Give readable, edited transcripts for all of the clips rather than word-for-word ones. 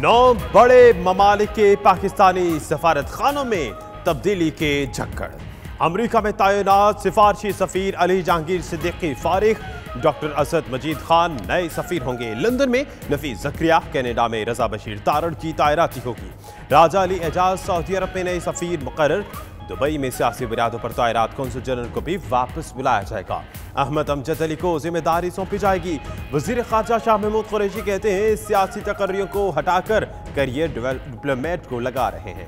9 बड़े ममालिक के पाकिस्तानी सफारत खानों में तब्दीली के झक्कड़। अमरीका में तैनात सिफारशी सफीर अली जहांगीर सिद्दीकी फारिग, डॉक्टर असद मजीद खान नए सफीर होंगे। लंदन में नफीस जक्रिया, कनाडा में रजा बशीर तारड़ की तैनाती होगी। राजा अली एजाज सऊदी अरब में नए सफीर मुकर्रर। दुबई में सियासी बुनियादों पर तैनात कौंसल जनरल को भी वापस बुलाया जाएगा। अहमद अमजद अली को जिम्मेदारी सौंपी जाएगी। वजीर खारजा शाह महमूद कुरैशी कहते हैं सियासी तकर्रियों को हटाकर करियर डिप्लोमेट को लगा रहे हैं।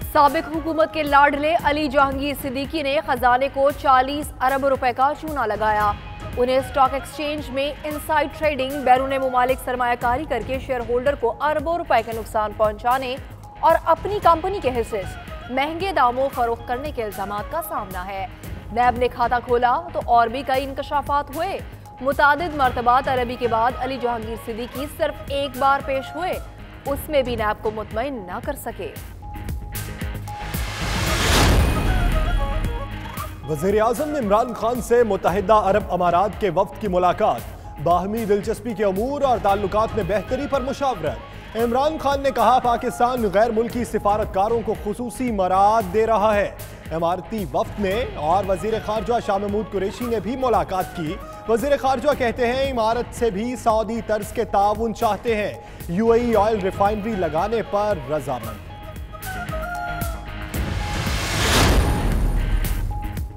साबिक हुकूमत के लाडले अली जहांगीर सिद्दीकी ने खजाने को 40 अरब रुपए का चूना लगाया। उन्हें स्टॉक एक्सचेंज में इनसाइड ट्रेडिंग, बैरून मुमालिक सरमायाकारी करके शेयर होल्डर को अरबों रुपए के नुकसान पहुंचाने और अपनी कंपनी के हिस्से महंगे दामों फरोख्त करने के इल्जामात का सामना है। नैब ने खाता खोला तो और भी कई इंकशाफात हुए। मुतादिद मरतबात अरबी के बाद अली जहांगीर सिद्दीकी सिर्फ एक बार पेश हुए, उसमें भी नैब को मुतमईन न कर सके। वज़ीर आज़म इमरान खान से मुत्तहिदा अरब अमारात के वफ्द की मुलाकात, बाहमी दिलचस्पी के अमूर और ताल्लुकात में बेहतरी पर मुशावरत। इमरान खान ने कहा पाकिस्तान गैर मुल्की सिफारतकारों को खुसूसी मराद दे रहा है। इमारती वफ्द ने और वज़ीर खारजा शाह महमूद कुरैशी ने भी मुलाकात की। वज़ीर खारजा कहते हैं इमारत से भी सऊदी तर्ज के ताउन चाहते हैं। यूएई ऑयल रिफाइनरी लगाने पर रजामंद।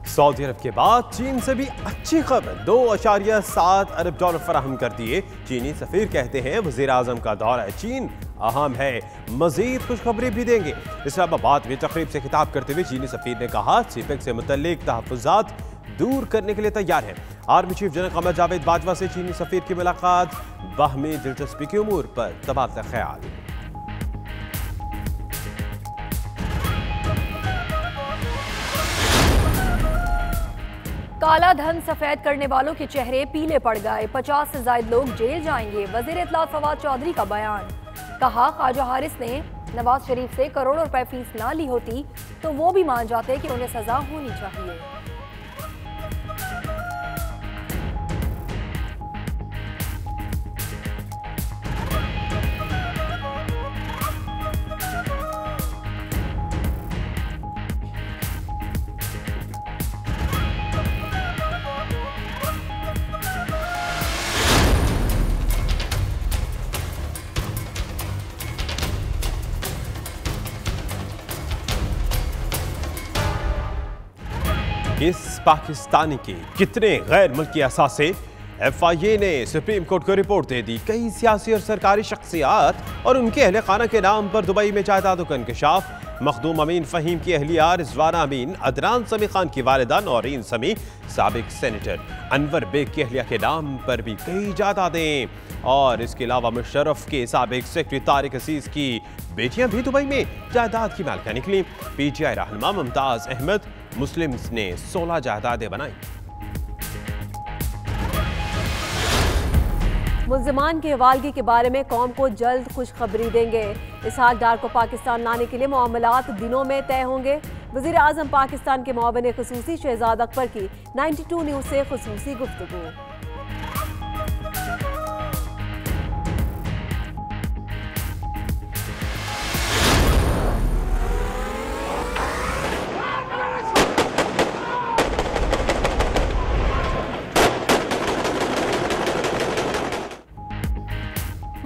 सऊदी अरब के बाद चीन से भी अच्छी खबर, $2.7 अरब फराहम कर दिए। चीनी सफीर कहते हैं वज़ीर आज़म का दौरा चीन अहम है, मजीद खुशखबरी भी देंगे। इस्लामाबाद में तकरीब से खिताब करते हुए चीनी सफीर ने कहा सीपेक से मुतल्लिक तहफ़्फ़ुज़ात दूर करने के लिए तैयार है। Army chief general Qamar Javed Bajwa से चीनी सफीर की मुलाकात, बाहमी दिलचस्पी के उमूर पर तबादला ख्याल। काला धन सफेद करने वालों के चेहरे पीले पड़ गए, 50 से ज्यादा लोग जेल जाएंगे। वजीर इत्तलात फवाद चौधरी का बयान, कहा ख्वाजा हारिस ने नवाज शरीफ से करोड़ों रुपए फीस ना ली होती तो वो भी मान जाते कि उन्हें सजा होनी चाहिए। इस पाकिस्तानी के कितने गैर मुल्की असासे, FIA ने सुप्रीम कोर्ट को रिपोर्ट दे दी। कई सियासी और सरकारी शख्सियात और उनके अहले खाना के नाम पर दुबई में जायदादों का इंकशाफ। मखदूम अमीन फ़हीम की अहलिया रिजवाना अमीन, अदनान समी खान की वालिदा नौरीन समी, साबिक सेनेटर अनवर बेग की अहलिया के नाम पर भी कई जायदादें। और इसके अलावा मुशर्रफ के साबिक सेक्रेटरी तारिक अजीज की बेटियां भी दुबई में जायदाद की मालिका निकली। PTI रहनुमा मुमताज अहमद मुस्लिम्स ने 16 जायदादें बनाई। मुल्ज़िमान के हवालगी के बारे में कौम को जल्द खुशखबरी देंगे। इसहाक डार को पाकिस्तान लाने के लिए मामलात दिनों में तय होंगे। वज़ीर आज़म पाकिस्तान के मुआविन ख़ुसूसी शहजाद अकबर की 92 न्यूज़ से ख़ुसूसी गुफ्तगू।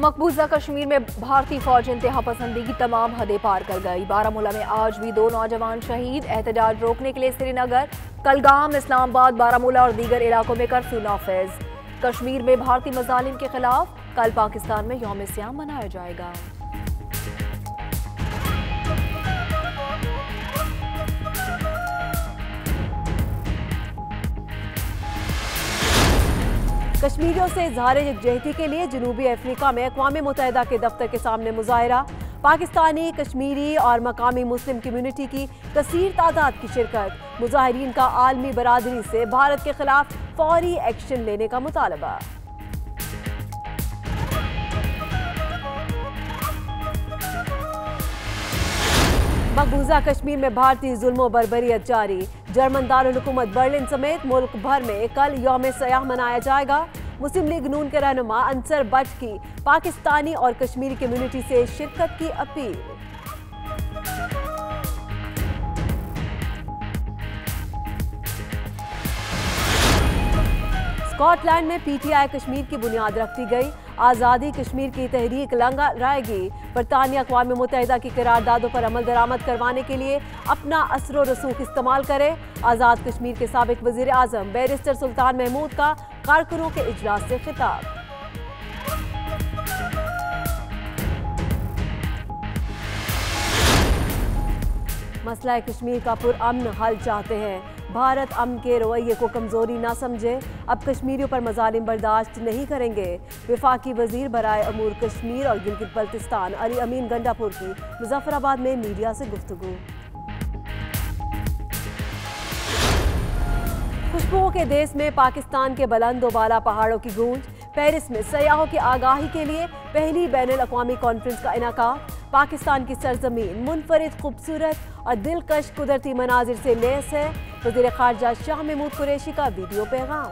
मकबूजा कश्मीर में भारतीय फौज इंतहा पसंदी की तमाम हदें पार कर गई। बारामूला में आज भी 2 नौजवान शहीद। एहतजाज रोकने के लिए श्रीनगर, कलगाम, इस्लामाबाद, बारामूला और दीगर इलाकों में कर्फ्यू नाफिज। कश्मीर में भारतीय मजालिम के खिलाफ कल पाकिस्तान में यौम सियाम मनाया जाएगा। कश्मीरियों से इजहार यकजहती के लिए जनूबी अफ्रीका में अक़वाम मुत्तहिदा के दफ्तर के सामने मुजाहरा। पाकिस्तानी, कश्मीरी और मकामी मुस्लिम कम्यूनिटी की कसीर तादाद की शिरकत। मुजाहिरीन का आलमी बरादरी से भारत के खिलाफ फौरी एक्शन लेने का मुतालबा। मकबूजा कश्मीर में भारतीय जुल्म बर्बरियत जारी। जर्मन दारुल हुकूमत बर्लिन समेत मुल्क भर में कल यौम सयाह मनाया जाएगा। मुस्लिम लीग नून के रहनुमा अंसर बट की पाकिस्तानी और कश्मीरी कम्युनिटी से शिरकत की अपील। स्कॉटलैंड में पीटीआई कश्मीर की बुनियाद रख दी गई। आज़ादी कश्मीर की तहरीक लहराएगी। बरतानिया अक़वाम मुत्तहिदा की करारदादों पर अमल दरामद करवाने के लिए अपना असर रसूख इस्तेमाल करे। आज़ाद कश्मीर के साबिक वज़ीर आज़म बैरिस्टर सुल्तान महमूद का कारकुनों के इजलास से खिताब। मसला कश्मीर का पुरअमन हल चाहते हैं। भारत अमन के रवैये को कमजोरी ना समझे, अब कश्मीरियों पर मजालिम बर्दाश्त नहीं करेंगे। वफाकी वजीर बराए अमूर कश्मीर और गिलगित बल्तिस्तान अली अमीन गंडापुर की मुजफ्फराबाद में मीडिया से गुफ्तगू। खुशबुओं के देश में पाकिस्तान के बुलंद बाला पहाड़ों की गूंज। पेरिस में सयाहों की आगाही के लिए पहली बैनुल अक़वामी कॉन्फ्रेंस का इनेकाद। पाकिस्तान की सरजमीन मुनफरिद खूबसूरत और दिलकश कुदरती मनाजिर से लैस है। वज़ीर ख़ारजा शाह महमूद कुरैशी का वीडियो पैगाम।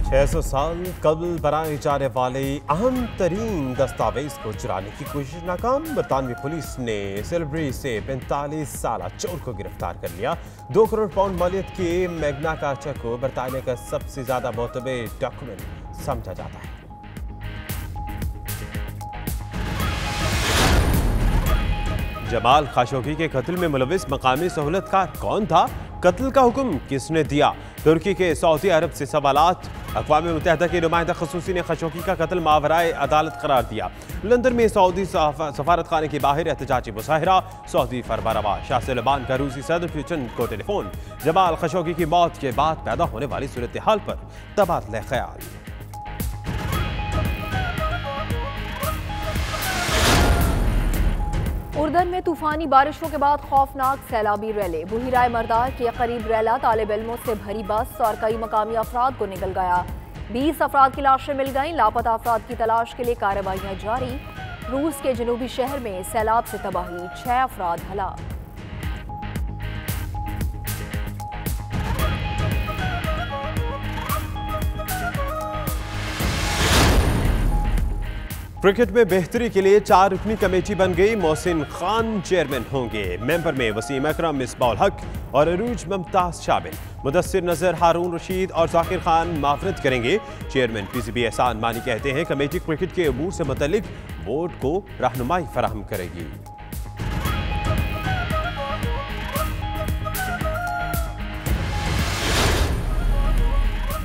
600 साल कबल बनाए जाने वाले अहम तरीन दस्तावेज को चुराने की कोशिश नाकाम। बरतानवी पुलिस ने सिलबरी से 45 साल चोर को गिरफ्तार कर लिया। 2 करोड़ पाउंड मालियत के मैग्ना कार्टा को बरतानिया का सबसे ज्यादा मोतबर डॉक्यूमेंट समझा जाता है। जमाल खशोगी के कत्ल में मुलविस मकामी सहूलतकार कौन था? कत्ल का हुक्म किसने दिया? तुर्की के सऊदी अरब से सवालात। अक़वाम मुत्तहिदा के नुमाइंदा खसूसी ने खशोगी का कत्ल मावराए अदालत करार दिया। लंदन में सऊदी सफारत खाने के बाहर एहतजाजी मुजाहिरा। सऊदी फरमानरवा शाह सलमान का रूसी सदर पुतिन को टेलीफोन। जमाल खशोगी की मौत के बाद पैदा होने वाली सूरत हाल पर तबादला ख्याल। उर्दन में तूफानी बारिशों के बाद खौफनाक सैलाबी रैले। बुहिराए मरदार के करीब रैला तालिब इल्मों से भरी बस और कई मकामी अफराद को निकल गया। 20 अफराद की लाशें मिल गईं। लापता अफराद की तलाश के लिए कार्रवाइयां जारी। रूस के जनूबी शहर में सैलाब से तबाही, 6 अफराद हलाक। क्रिकेट में बेहतरी के लिए 4 रुकनी कमेटी बन गई। मोहसिन खान चेयरमैन होंगे। मेंबर में वसीम अकरम, मिसबाउल हक और अरूज मुमताज शामिल। मुदस्सिर नजर, हारून रशीद और जाकिर खान मावरत करेंगे। चेयरमैन पीसीबी एहसान मानी कहते हैं कमेटी क्रिकेट के अमूर से मुतल्लिक बोर्ड को रहनुमाई फराहम करेगी।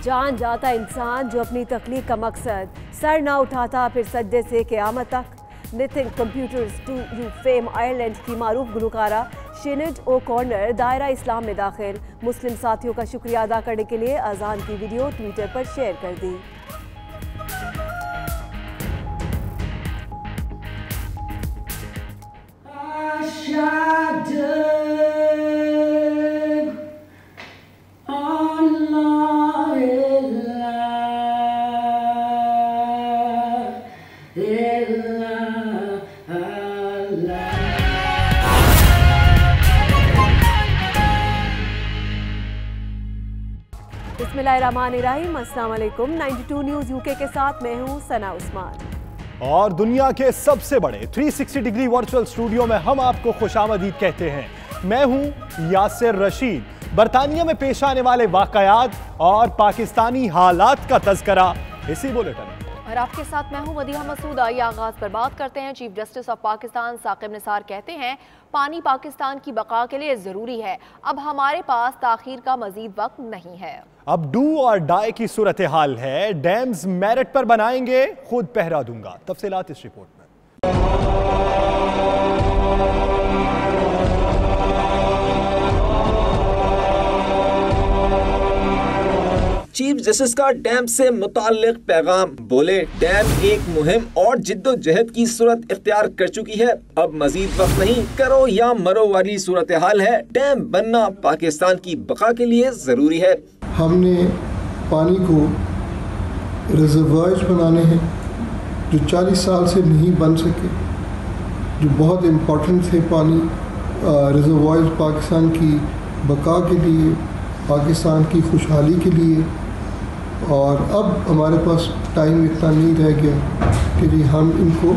जान जाता इंसान जो अपनी तख्लीक का मकसद सर ना उठाता फिर सज्जे से क़यामत तक। Nothing compares to you fame Ireland की मारूफ गुलकारा शिनेड ओ कॉर्नर दायरा इस्लाम में दाखिल। मुस्लिम साथियों का शुक्रिया अदा करने के लिए अजान की वीडियो ट्विटर पर शेयर कर दी। बिस्मिल्लाहिर्रहमानिर्रहीम, अस्सलाम वालेकुम। 92 न्यूज़ यूके के साथ मैं हूँ सना उस्मान। और दुनिया के सबसे बड़े 360 डिग्री वर्चुअल स्टूडियो में हम आपको खुशामदीद कहते हैं। मैं हूँ यासिर रशीद। बरतानिया में पेश आने वाले वाकयात और पाकिस्तानी हालात का तज़किरा इसी बुलेटिन में। और आपके साथ मैं हूं मदीहा मसूद। आइए आगाज पर बात करते हैं। Chief justice of Pakistan Saqib Nisar कहते हैं पानी पाकिस्तान की बका के लिए जरूरी है। अब हमारे पास ताखीर का मजीद वक्त नहीं है। अब डू और डाई की सूरत हाल है। डैम्स मेरिट पर बनाएंगे, खुद पहरा दूंगा। तफसीलात इस रिपोर्ट में। चीफ जस्टिस का डैम से मुताल्लिक पैगाम। बोले डैम एक मुहिम और जिद्दोजहद की सूरत इख्तियार कर चुकी है। अब मजीद वक्त नहीं, करो या मरो वाली सूरत हाल है। डैम बनना पाकिस्तान की बका के लिए जरूरी है। हमने पानी को रिजर्वायर्स बनाने हैं जो 40 साल से नहीं बन सके, जो बहुत इम्पोर्टेंट थे। पानी रिजर्वायर्स पाकिस्तान की बका के लिए, पाकिस्तान की खुशहाली के लिए और अब हमारे पास टाइम इतना नहीं रह गया कि जी हम इनको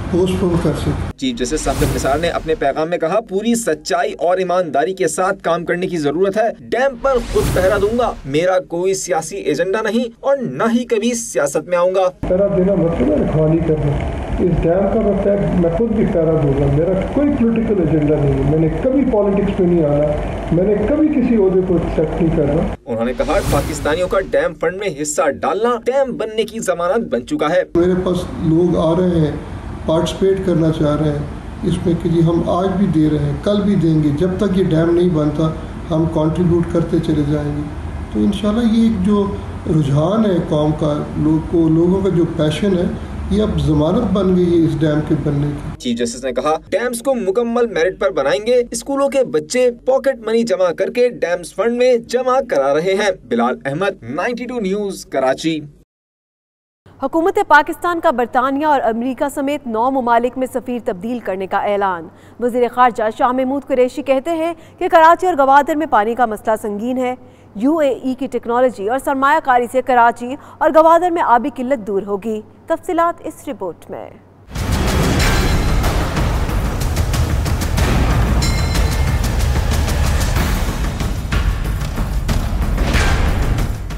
पोस्टपोन कर सकें। चीफ जस्टिस साकिब निसार ने अपने पैगाम में कहा, पूरी सच्चाई और ईमानदारी के साथ काम करने की जरूरत है। डैम पर खुद पहरा दूंगा, मेरा कोई सियासी एजेंडा नहीं और न ही कभी सियासत में आऊंगा। पहरा देना मतलब है रखवाली करना। इस डैम का मतलब मैं खुद भी पहरा दूंगा, मेरा कोई पॉलिटिकल एजेंडा नहीं है, मैंने कभी पॉलिटिक्स में नहीं आना, मैंने कभी किसी ओहदे को एक्सेप्ट नहीं करना। उन्होंने कहा, पाकिस्तानियों का डैम फंड में हिस्सा डालना डैम बनने की जमानत बन चुका है। मेरे पास लोग आ रहे हैं, पार्टिसिपेट करना चाह रहे हैं इसमें कि जी हम आज भी दे रहे हैं, कल भी देंगे, जब तक ये डैम नहीं बनता हम कंट्रीब्यूट करते चले जाएंगे। तो इंशाल्लाह ये एक जो रुझान है कौम का, लोगों का जो पैशन है, ये अब जमानत बन गई है इस डैम के बनने की। चीफ जस्टिस ने कहा, डैम्स को मुकम्मल मेरिट पर बनाएंगे। स्कूलों के बच्चे पॉकेट मनी जमा करके डैम्स फंड में जमा करा रहे हैं। बिलाल अहमद, 92 न्यूज, कराची। हुकूमत पाकिस्तान का बरतानिया और अमेरिका समेत 9 ममालिक में सफ़ीर तब्दील करने का ऐलान। वज़ीर ख़ारजा शाह महमूद कुरैशी कहते हैं कि कराची और गवादर में पानी का मसला संगीन है। UAE की टेक्नोलॉजी और सरमायाकारी से कराची और गवादर में आबी किल्लत दूर होगी। तफसीलात इस रिपोर्ट में।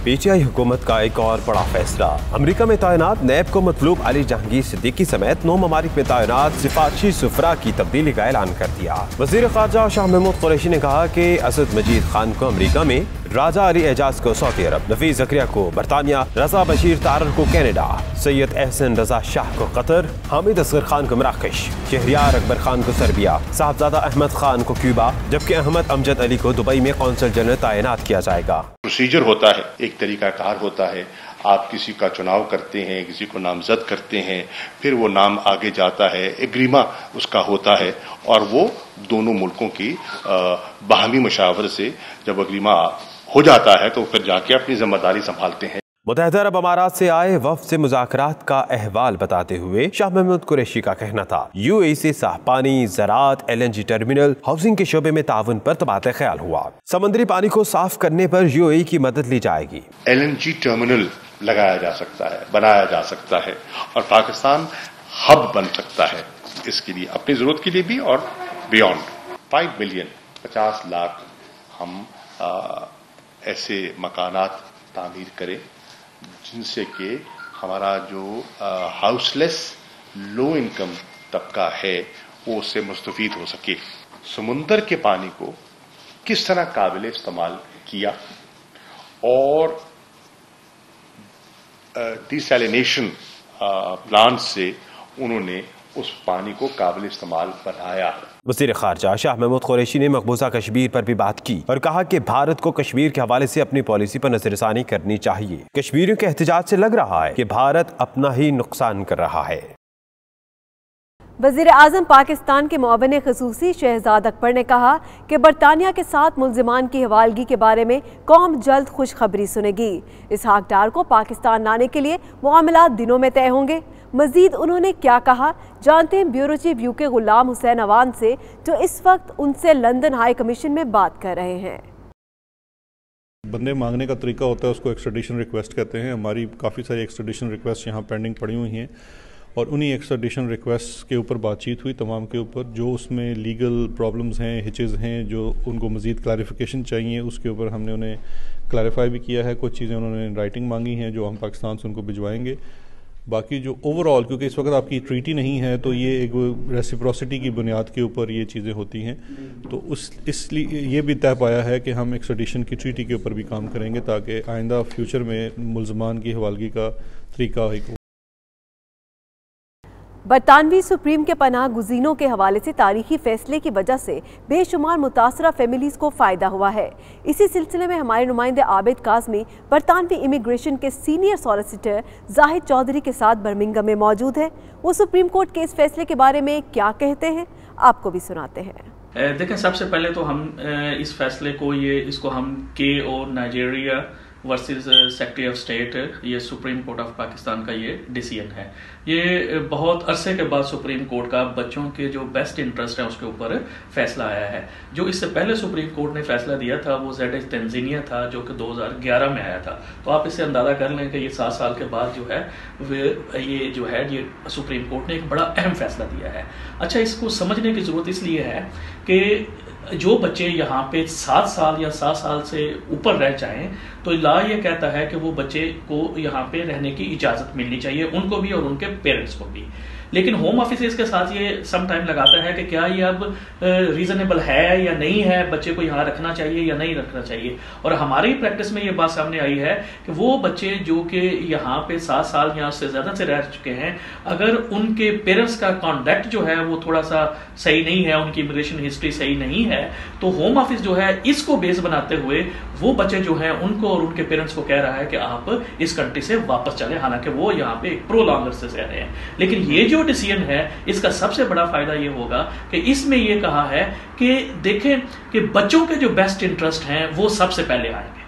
PTI हुकूमत का एक और बड़ा फैसला। अमेरिका में तैनात नैब को मतलूब अली जहांगीर सिद्दीकी समेत 9 ममालिक में तैनात सिफारशी सुफरा की तब्दीली का ऐलान कर दिया। वज़ीर ख़ारजा शाह महमूद कुरैशी ने कहा कि असद मजीद खान को अमेरिका में, राजा अली एजाज को सऊदी अरब, नफीस ज़करिया को बरतानिया, रजा बशीर तारर को कनाडा, सैयद एहसन रजा शाह को कतर, हामिद असगर खान को मराकश, शहरियार अकबर खान को सर्बिया, साहबजादा अहमद खान को क्यूबा, जबकि अहमद अमजद अली को दुबई में कौंसल जनरल तैनात किया जाएगा। प्रोसीजर होता है, एक तरीकाकार होता है। आप किसी का चुनाव करते हैं, किसी को नामजद करते हैं, फिर वो नाम आगे जाता है, एग्रीमा उसका होता है और वो दोनों मुल्कों की बाहमी मशावरे से जब एग्रीमा हो जाता है तो फिर जाके अपनी जिम्मेदारी संभालते हैं। मुत्तहिदा अरब अमारात से आए वफ्द से मुज़ाकरात का अहवाल बताते हुए शाह महमूद कुरैशी का कहना था, UAE से साफ पानी, ज़राअत, LNG टर्मिनल, हाउसिंग के शोबे में ताउन पर तबादला ख्याल हुआ। समुद्री पानी को साफ करने पर UAE की मदद ली जाएगी। LNG टर्मिनल लगाया जा सकता है, बनाया जा सकता है और पाकिस्तान हब बन सकता है। इसके लिए अपनी जरूरत के लिए भी और बियॉन्ड 5 मिलियन 50 लाख हम ऐसे मकानात तामीर करें जिनसे कि हमारा जो हाउसलेस लो इनकम तबका है वो उससे मुस्तफीद हो सके। समुंदर के पानी को किस तरह काबिल इस्तेमाल किया और डिसैलिनेशन प्लांट से उन्होंने उस पानी को काबिल इस्तेमाल बनाया। वज़ीर ख़ारजा शाह महमूद कुरैशी ने मकबूजा कश्मीर पर भी बात की और कहा कि भारत को कश्मीर के हवाले से अपनी पॉलिसी पर नजरसानी करनी चाहिए। कश्मीरियों के एहतजाज से लग रहा है कि भारत अपना ही नुकसान कर रहा है। वज़ीर आज़म पाकिस्तान के मुअव्विन ख़ुसूसी शहजाद अकबर ने कहा कि बरतानिया के साथ मुल्ज़िमान की हवालगी के बारे में कौम जल्द खुशखबरी सुनेगी। इसहाक डार को पाकिस्तान लाने के लिए मामलात दिनों में तय होंगे। मजीद उन्होंने क्या कहा, जानते हैं bureau chief UK Ghulam Hussain Awan से, जो इस वक्त उनसे लंदन हाई कमीशन में बात कर रहे हैं। बंदे मांगने का तरीका होता है, उसको एक्स्ट्रेडिशन रिक्वेस्ट कहते हैं। हमारी काफ़ी सारी एक्स्ट्रेडिशन रिक्वेस्ट यहाँ पेंडिंग पड़ी हुई हैं और उन्हीं एक्स्ट्रेडिशन रिक्वेस्ट के ऊपर बातचीत हुई तमाम के ऊपर। जो उसमें लीगल प्रॉब्लम्स हैं, हिचेज़ हैं, जो उनको मज़ीद क्लैरिफिकेशन चाहिए, उसके ऊपर हमने उन्हें क्लैरिफाई भी किया है। कुछ चीज़ें उन्होंने राइटिंग मांगी हैं जो हम पाकिस्तान से उनको भिजवाएंगे। बाकी जो ओवरऑल, क्योंकि इस वक्त आपकी ट्रीटी नहीं है तो ये एक रेसिप्रोसिटी की बुनियाद के ऊपर ये चीज़ें होती हैं, तो इसलिए ये भी तय पाया है कि हम एक्स्ट्रेडिशन की ट्रीटी के ऊपर भी काम करेंगे ताकि आइंदा फ्यूचर में मुल्ज़मान की हवालगी का तरीका हो। बरतानवी सुप्रीम के पनाह गुज़ीनों के हवाले से तारीखी फैसले की वजह से बेशुमार मुतासरा फैमिलीज़ को फ़ायदा हुआ है। इसी सिलसिले में हमारे नुमाइंदे आबिद काज़मी बरतानवी इमिग्रेशन के सीनियर सॉलिसिटर जाहिद चौधरी के साथ बर्मिंघम में मौजूद है। वो सुप्रीम कोर्ट के इस फैसले के बारे में क्या कहते हैं, आपको भी सुनाते हैं। देखें, सबसे पहले तो हम इस फैसले को इसको हम के और Nigeria versus secretary of state, ये सुप्रीम कोर्ट ऑफ पाकिस्तान का ये डिसीजन है। ये बहुत अरसे के बाद सुप्रीम कोर्ट का बच्चों के जो बेस्ट इंटरेस्ट है उसके ऊपर फैसला आया है। जो इससे पहले सुप्रीम कोर्ट ने फैसला दिया था वो ZH तंजीनिया था, जो कि 2011 में आया था। तो आप इससे अंदाजा कर लें कि ये 7 साल के बाद जो है ये सुप्रीम कोर्ट ने एक बड़ा अहम फैसला दिया है। अच्छा, इसको समझने की जरूरत इसलिए है कि जो बच्चे यहाँ पे 7 साल या 7 साल से ऊपर रह जाएं तो लॉ ये कहता है कि वो बच्चे को यहाँ पे रहने की इजाजत मिलनी चाहिए, उनको भी और उनके पेरेंट्स को भी। लेकिन होम ऑफिस इसके साथ ये सम टाइम लगाता है कि क्या ये अब रीजनेबल है या नहीं है, बच्चे को यहाँ रखना चाहिए या नहीं रखना चाहिए। और हमारी प्रैक्टिस में ये बात सामने आई है कि वो बच्चे जो कि यहाँ पे 7 साल या उससे ज्यादा से रह चुके हैं, अगर उनके पेरेंट्स का कॉन्डक्ट जो है वो थोड़ा सा सही नहीं है, उनकी इमिग्रेशन हिस्ट्री सही नहीं है, तो होम ऑफिस जो है इसको बेस बनाते हुए वो बच्चे जो हैं उनको और उनके पेरेंट्स को कह रहा है कि आप इस कंट्री से वापस चले, हालांकि वो यहाँ पे एक प्रोलॉन्गर से रह रहे हैं। लेकिन ये जो डिसीजन है इसका सबसे बड़ा फायदा ये होगा कि इसमें ये कहा है कि देखें कि बच्चों के जो बेस्ट इंटरेस्ट हैं वो सबसे पहले आएंगे।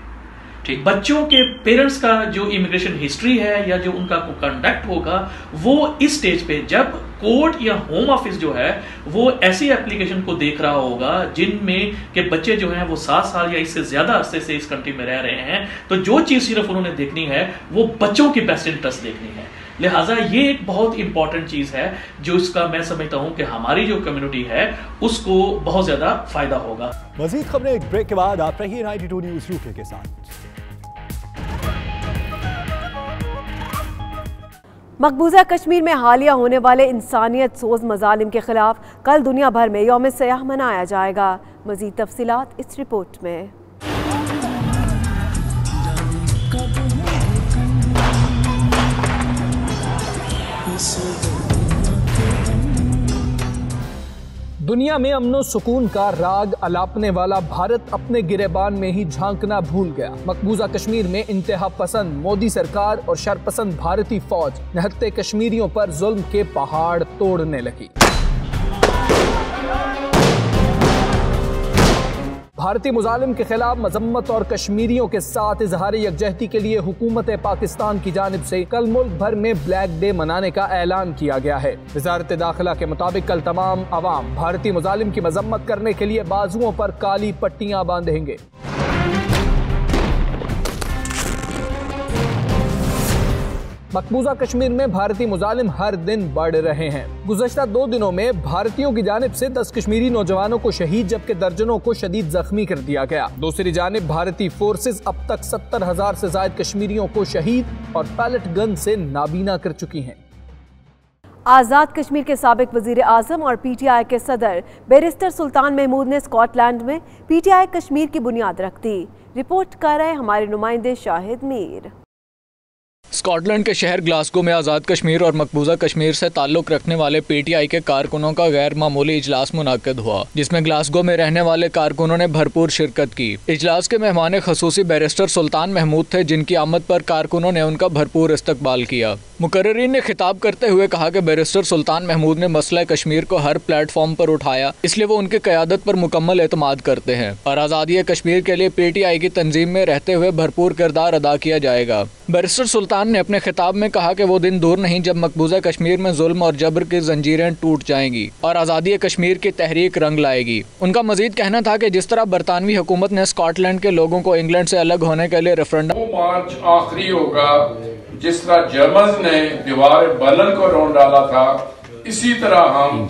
ठीक, बच्चों के पेरेंट्स का जो इमिग्रेशन हिस्ट्री है या जो उनका कंडक्ट होगा वो इस स्टेज पे जब कोर्ट या होम ऑफिस जो है वो ऐसी एप्लीकेशन को देख रहा होगा जिनमें के बच्चे जो हैं वो 7 साल या इससे ज्यादा अरसे से इस कंट्री में रह रहे हैं, तो जो चीज सिर्फ उन्होंने देखनी है वो बच्चों की बेस्ट इंटरेस्ट देखनी है। लिहाजा ये एक बहुत इंपॉर्टेंट चीज है जो इसका मैं समझता हूं कि हमारी जो कम्युनिटी है उसको बहुत ज्यादा फायदा होगा। मजीद खबरें एक ब्रेक के बाद आप रहिए 92 न्यूज यूके के साथ। मकबूजा कश्मीर में हालिया होने वाले इंसानियत सोज मजालिम के खिलाफ कल दुनिया भर में यौम सयाह मनाया जाएगा। मजीद तफसीलात इस रिपोर्ट में। दुनिया में अमनो सुकून का राग अलापने वाला भारत अपने गिरेबान में ही झांकना भूल गया। मकबूजा कश्मीर में इंतहा पसंद मोदी सरकार और शरपसंद भारतीय फौज निहत्ते कश्मीरियों पर जुल्म के पहाड़ तोड़ने लगी। भारतीय मुजालिम के खिलाफ मजम्मत और कश्मीरियों के साथ इजहार यकजहती के लिए हुकूमत पाकिस्तान की जानिब से कल मुल्क भर में ब्लैक डे मनाने का ऐलान किया गया है। वजारत दाखिला के मुताबिक कल तमाम अवाम भारतीय मुजालिम की मजम्मत करने के लिए बाजुओं पर काली पट्टियां बांधेंगे। मकबूजा कश्मीर में भारतीय मुजालिम हर दिन बढ़ रहे हैं। गुज़श्ता 2 दिनों में भारतीयों की जानिब से 10 कश्मीरी नौजवानों को शहीद जबकि दर्जनों को शदीद जख्मी कर दिया गया। दूसरी जानिब भारतीय फोर्सेज अब तक 70,000 से ज्यादा कश्मीरियों को शहीद और पैलेट गन से नाबीना कर चुकी हैं। आज़ाद कश्मीर के साबिक वजीर आजम और PTI के सदर बैरिस्टर सुल्तान महमूद ने स्कॉटलैंड में PTI कश्मीर की बुनियाद रख दी। रिपोर्ट कर रहे हमारे नुमाइंदे शाहिद मीर। स्कॉटलैंड के शहर ग्लासगो में आज़ाद कश्मीर और मकबूजा कश्मीर से ताल्लुक़ रखने वाले PTI के कारकुनों का गैर मामूली इजलास मुनाकिद हुआ, जिसमें ग्लासगो में रहने वाले कारकुनों ने भरपूर शिरकत की। इजलास के मेहमान खसूसी बैरिस्टर सुल्तान महमूद थे, जिनकी आमद पर कारकुनों ने उनका भरपूर इस्तकबाल किया। मुकर्रिरीन ने खिताब करते हुए कहा कि बैरिस्टर सुल्तान महमूद ने मसला कश्मीर को हर प्लेटफॉर्म पर उठाया, इसलिए वो उनकी क़यादत पर मुकम्मल एतमाद करते हैं और आज़ादी कश्मीर के लिए PTI की तंजीम में रहते हुए भरपूर किरदार अदा किया जाएगा। बैरिस्टर सुल्तान ने अपने खिताब में कहा कि वो दिन दूर नहीं जब मकबूजा कश्मीर में जुल्म और जबर की जंजीरें टूट जाएंगी और आज़ादी कश्मीर की तहरीक रंग लाएगी। उनका मजीद कहना था कि जिस तरह बरतानवी हुकूमत ने स्कॉटलैंड के लोगों को इंग्लैंड से अलग होने के लिए रेफरेंडम मार्च आखिरी होगा, जिस तरह जर्मन ने दीवार बर्लिन को रोन डाला था, इसी तरह हम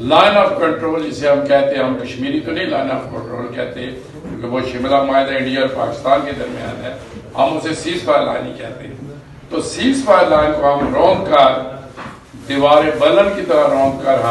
लाइन ऑफ कंट्रोल जिसे हम कहते हैं, हम कश्मीरी तो नहीं लाइन ऑफ कंट्रोल कहते क्योंकि वो शिमला माहिदा इंडिया और पाकिस्तान के दरमियान है, हम उसे सीज फायर लाइन ही कहते हैं। तो सीज फायर लाइन को हम रोक कर दीवार बर्लिन की तरह रोक कर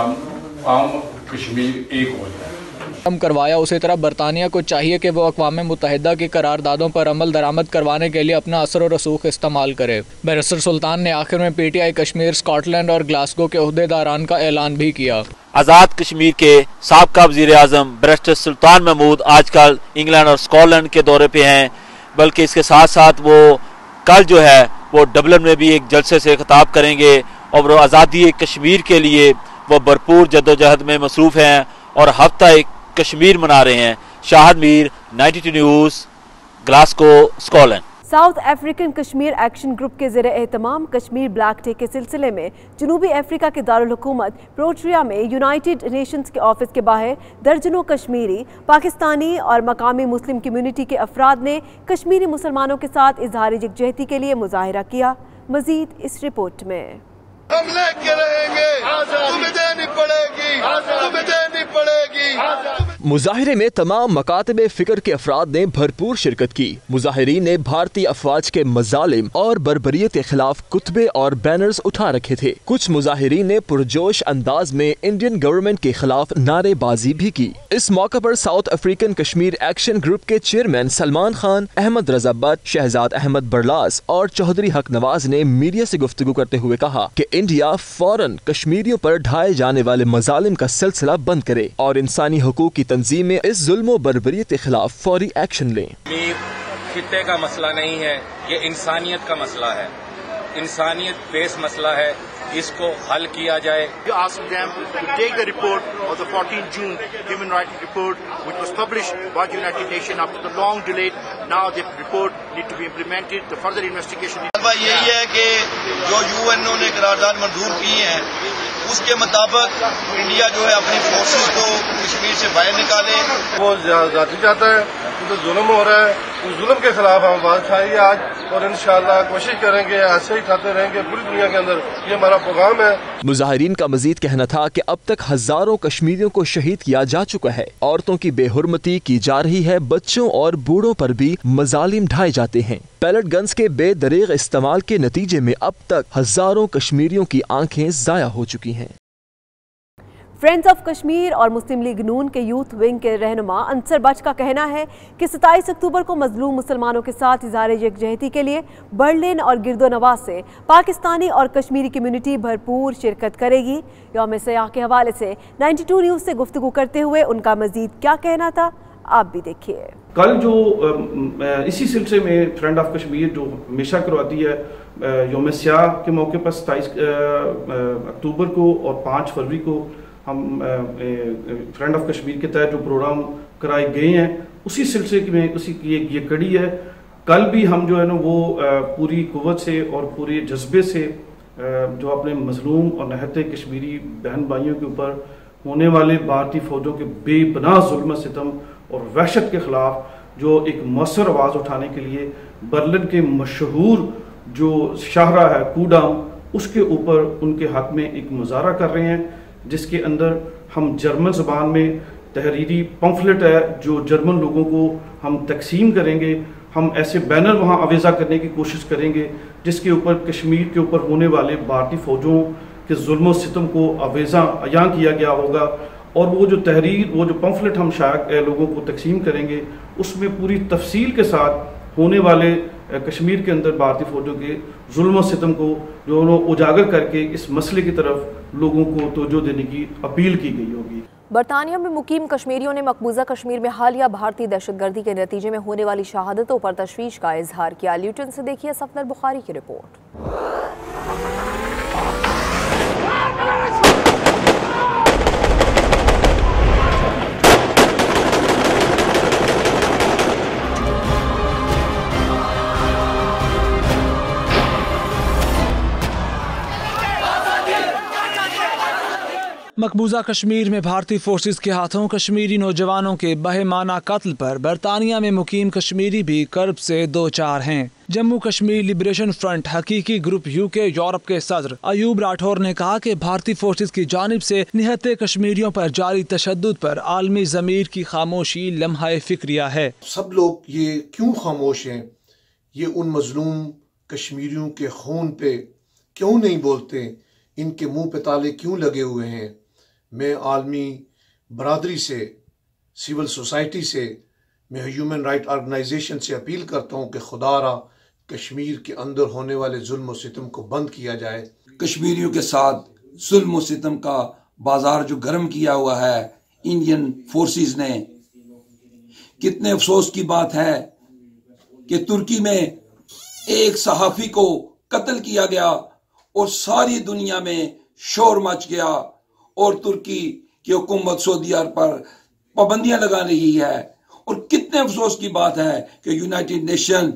हम कश्मीर एक हो जाए करवाया। उसी तरह बरतानिया को चाहिए कि वो अक़वाम मुत्तहिदा की करारदादों पर अमल दरामद करवाने के लिए अपना असर और रसूख इस्तेमाल करे। बैरिस्टर सुल्तान ने आखिर में PTI कश्मीर, स्कॉटलैंड और ग्लासगो के ओहदेदारान का ऐलान भी किया। आज़ाद कश्मीर के साबका वज़ीर आज़म बैरिस्टर सुल्तान महमूद आजकल इंग्लैंड और स्कॉटलैंड के दौरे पे हैं, बल्कि इसके साथ साथ वो कल जो है वो डबलिन में भी एक जलसे से खिताब करेंगे और वो आज़ादी कश्मीर के लिए वो भरपूर जद्दोजहद में मसरूफ़ हैं और हफ्ता एक कश्मीर मना रहे हैं। Shahid Mir, 92 news, Glasgow, Scotland. South African Kashmir action group के ज़ेरे एहतमाम कश्मीर ब्लैक डे के सिलसिले में जनूबी अफ्रीका के दारुल हुकूमत प्रोटरिया में यूनाइटेड नेशंस के ऑफिस के बाहर दर्जनों कश्मीरी, पाकिस्तानी और मकामी मुस्लिम कम्युनिटी के अफराद ने कश्मीरी मुसलमानों के साथ इजहार यकजहती के लिए मुजाहिरा किया। मजीद इस रिपोर्ट में। हम लेके रहेंगे, तुम्हें देनी पड़ेगी, तुम्हें देनी पड़ेगी। मुजाहिरे में तमाम मकातब फिक्र के अफराद ने भरपूर शिरकत की। मुजाहिरीन ने भारतीय अफवाज के मजालिम और बर्बरियत के खिलाफ कुतबे और बैनर्स उठा रखे थे। कुछ मुजाहिरीन ने पुरजोश अंदाज में इंडियन गवर्नमेंट के खिलाफ नारेबाजी भी की। इस मौके पर South African Kashmir action group के चेयरमैन सलमान खान, अहमद रजा बट, शहजाद अहमद बरलास और चौधरी हक नवाज ने मीडिया से गुफ्तगू करते हुए कहा कि इंडिया फौरन कश्मीरियों पर ढाए जाने वाले मजालिम का सिलसिला बंद करे और इंसानी हुकूक की तंजीमें इस जुल्म बर्बरियत के खिलाफ फौरी एक्शन लें। खित्ते का मसला नहीं है, ये इंसानियत का मसला है, इंसानियत बेस मसला है, इसको हल किया जाए। You ask them to take the report of the 14 June human rights report which was published by the United Nations after the long delay. Now the report need to be implemented. The further investigation. यही है कि जो UNO ने करारदाद मंजूर की है उसके मुताबिक इंडिया जो है अपनी फोर्सेस को कश्मीर से बाहर निकाले। वो जाती जाता है, तो जुल्म हो रहा है, उस जुल्म के खिलाफ हम आवाज उठाएंगे आज और इंशाअल्लाह कोशिश करेंगे ऐसे ही उठाते रहेंगे पूरी दुनिया के अंदर। ये हमारा प्रोग्राम है। मुजाहिरीन का मजीद कहना था कि अब तक हजारों कश्मीरियों को शहीद किया जा चुका है, औरतों की बेहुरमती की जा रही है, बच्चों और बूढ़ों पर भी मजालिम ढाए जाते हैं। पैलेट गन्स के बेदरीग इस्तेमाल के नतीजे में अब तक हजारों कश्मीरियों की आंखें जाया हो चुकी हैं। फ्रेंड्स ऑफ कश्मीर और मुस्लिम लीग नून के यूथ विंग के रहनुमा अंसर बच का कहना है कि 27 अक्टूबर को मजलूम मुसलमानों के साथ इज़हार यकजहती के लिए बर्लिन और गिरदोनवाज से पाकिस्तानी और कश्मीरी कम्युनिटी भरपूर शिरकत करेगी। यौम सयाह के हवाले से 92 न्यूज़ से गुफ्तगू करते हुए उनका मजीद क्या कहना था, आप भी देखिए। कल जो इसी सिलसिले में फ्रेंड ऑफ कश्मीर जो हमेशा करवाती है यौम सयाह के मौके पर 27 अक्टूबर को और 5 फरवरी को हम फ्रेंड ऑफ कश्मीर के तहत जो प्रोग्राम कराए गए हैं उसी सिलसिले में उसी की ये कड़ी है। कल भी हम जो है ना वो पूरी कुव्वत से और पूरे जज्बे से जो अपने मजलूम और नहते कश्मीरी बहन भाइयों के ऊपर होने वाले भारतीय फौजों के बेपनाह जुल्म सितम और वहशत के खिलाफ जो एक मौसर आवाज़ उठाने के लिए बर्लिन के मशहूर जो शाहरा है कूडाम उसके ऊपर उनके हक में एक मुजाहरा कर रहे हैं, जिसके अंदर हम जर्मन ज़बान में तहरीरी पम्फलेट है जो जर्मन लोगों को हम तकसीम करेंगे। हम ऐसे बैनर वहाँ अवेजा करने की कोशिश करेंगे जिसके ऊपर कश्मीर के ऊपर होने वाले भारतीय फ़ौजों के जुल्म सितम को अवेजा अयां किया गया होगा और वो जो तहरीर वो जो पम्फलेट हम लोगों को तकसीम करेंगे उसमें पूरी तफसील के साथ होने वाले कश्मीर के अंदर भारतीय फौजों के जुल्म सितम को जो उजागर करके इस मसले की तरफ लोगों को तवज्जो देने की अपील की गई होगी। बरतानिया में मुकीम कश्मीरियों ने मकबूजा कश्मीर में हालिया भारतीय दहशतगर्दी के नतीजे में होने वाली शहादतों पर तशवीश का इजहार किया। ल्यूटन से देखिए सफदर बुखारी की रिपोर्ट। मकबूजा कश्मीर में भारतीय फोर्सेस के हाथों कश्मीरी नौजवानों के बहेमाना कत्ल पर बरतानिया में मुकीम कश्मीरी भी कर्ब से दो चार हैं। जम्मू कश्मीर लिबरेशन फ्रंट हकीकी ग्रुप यूके यूरोप के सदर अयूब राठौर ने कहा कि भारतीय फोर्सेस की जानिब से निहत्ते कश्मीरियों पर जारी तशद्दुद पर आलमी ज़मीर की खामोशी लम्हा फिक्रिया है। सब लोग ये क्यों खामोश हैं? ये उन मजलूम कश्मीरियों के खून पे क्यों नहीं बोलते? इनके मुंह पे ताले क्यों लगे हुए हैं? मैं आलमी बरादरी से, सिविल सोसाइटी से, मैं ह्यूमन राइट ऑर्गेनाइजेशन से अपील करता हूँ कि खुदारा कश्मीर के अंदर होने वाले जुल्म और सितम को बंद किया जाए। कश्मीरियों के साथ जुल्म और सितम का बाजार जो गर्म किया हुआ है इंडियन फोर्सेस ने, कितने अफसोस की बात है कि तुर्की में एक सहाफी को कत्ल किया गया और सारी दुनिया में शोर मच गया और तुर्की की हुकूमत सऊदी अरब पर पाबंदियां लगा रही है। और कितने अफसोस की बात है कि यूनाइटेड नेशन